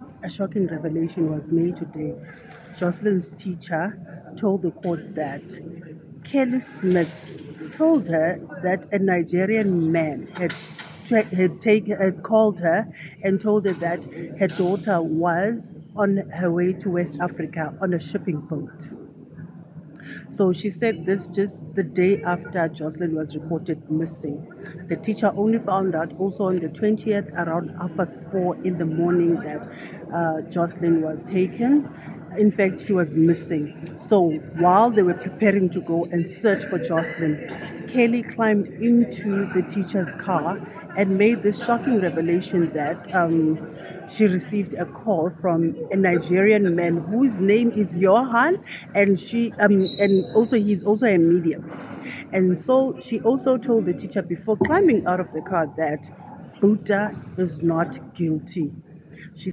A shocking revelation was made today. Jocelyn's teacher told the court that Kelly Smith told her that a Nigerian man had called her and told her that her daughter was on her way to West Africa on a shipping boat. So she said this just the day after Jocelyn was reported missing. The teacher only found out also on the 20th around 4 in the morning that Jocelyn was taken. In fact, she was missing. So while they were preparing to go and search for Jocelyn, Kelly climbed into the teacher's car and made this shocking revelation that she received a call from a Nigerian man whose name is Johan, and also he's also a medium. And so she also told the teacher before climbing out of the car that Buddha is not guilty. She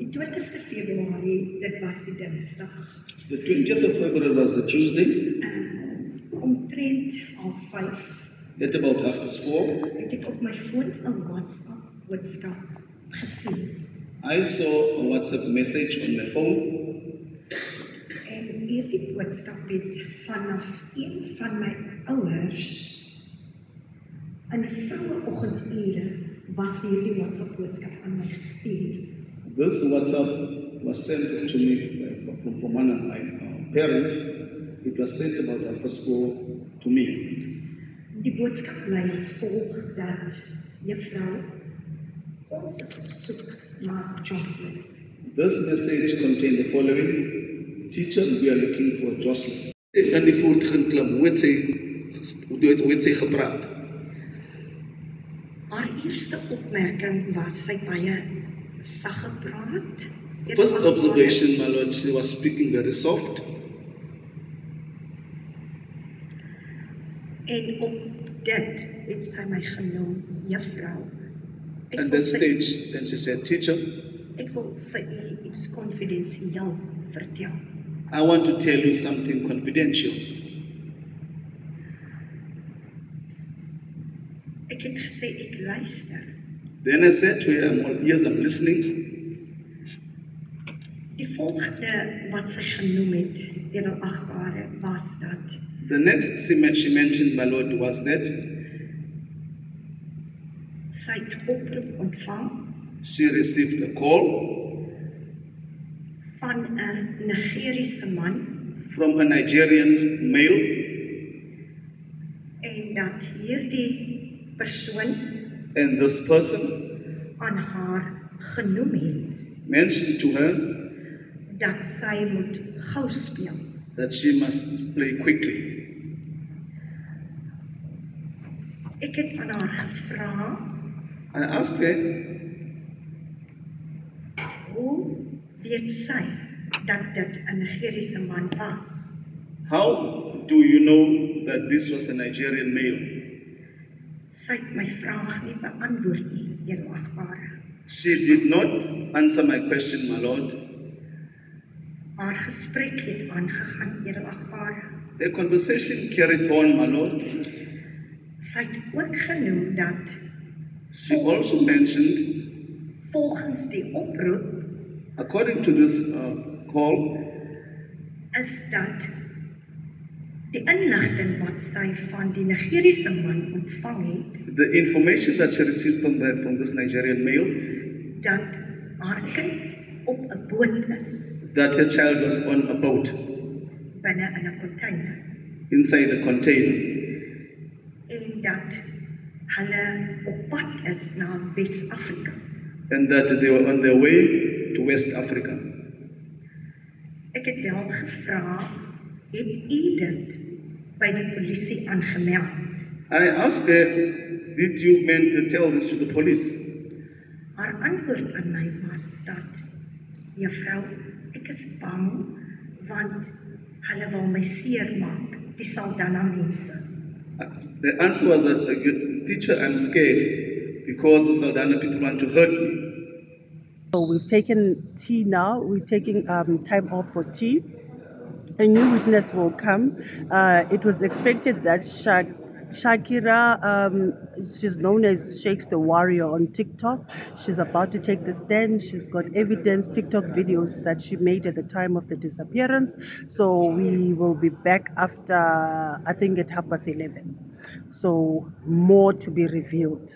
Die 20ste Februarie, dit was die Dinsdag. The 20th of February was the Tuesday. Omtrent 5:30 At about 4:30, het ek op my foon 'n WhatsApp boodskap gesien. I saw a WhatsApp message on my phone. En hierdie boodskap het vanaf een van my ouers in die vroeë oggendure was hierdie WhatsApp boodskap aan my gestuur. This WhatsApp was sent to me from one of my parents. It was sent about 4:30 to me. Die boodskap lei as volg dat juffrou, ons is op soek na Jocelyn. This message contained the following: Teacher, we are looking for Jocelyn. En die voert begin klim. Hoe het sy gepraat? Haar eerste opmerking was sy baie sag gepraat. First observation, my lord, she was speaking very soft. En op dit het sy my genoem juffrou. At that stage, then she said, Teacher, Ek wil vir u iets konfidensieel vertel. I want to tell you something confidential. Ek het gesê ek luister. Then I said to her, I'm all ears, I'm listening. Die volgende wat sy genoem het, edelagbare, was dat The next she mentioned, my lord, was that sy het oproep ontvang she received a call van 'n Nigeriese man from a Nigerian male, en dat hierdie persoon and this person aan haar genoem het mentioned to her dat sy moet gou speel. that she must play quickly. Ek het aan haar gevra, I asked her, hoe weet sy dat dit 'n Nigeriese man was? how do you know that this was a Nigerian male? Sy het my vraag nie beantwoord nie, edelagbare. She did not answer my question, my lord. Haar gesprek het aangegaan, edelagbare. The conversation carried on, my lord. Sy het ook genoem dat She also mentioned, volgens die oproep according to this call, is dat die inligting wat sy van die Nigeriese man ontvang het, the information that she received from this Nigerian male, dat haar kind op 'n boot is, that her child was on a boat binne in 'n container, inside a container, en dat hulle op pad is na Wes-Afrika. and that they were on their way to West Africa. Ek het wel gevra, het u dit by die polisie aangemeld? I asked her, did you tell this to the police? Haar antwoord aan my was dat, juffrou, ek is bang, want hulle wil my seermaak, die Saldanha mense. The answer was that, teacher, I'm scared because the Saldanha people want to hurt me. So we've taken tea now. We're taking time off for tea. A new witness will come. It was expected that Shakira, she's known as Shakes the Warrior on TikTok. She's about to take the stand. She's got evidence, TikTok videos that she made at the time of the disappearance. So we will be back after, I think, at 11:30. So more to be revealed.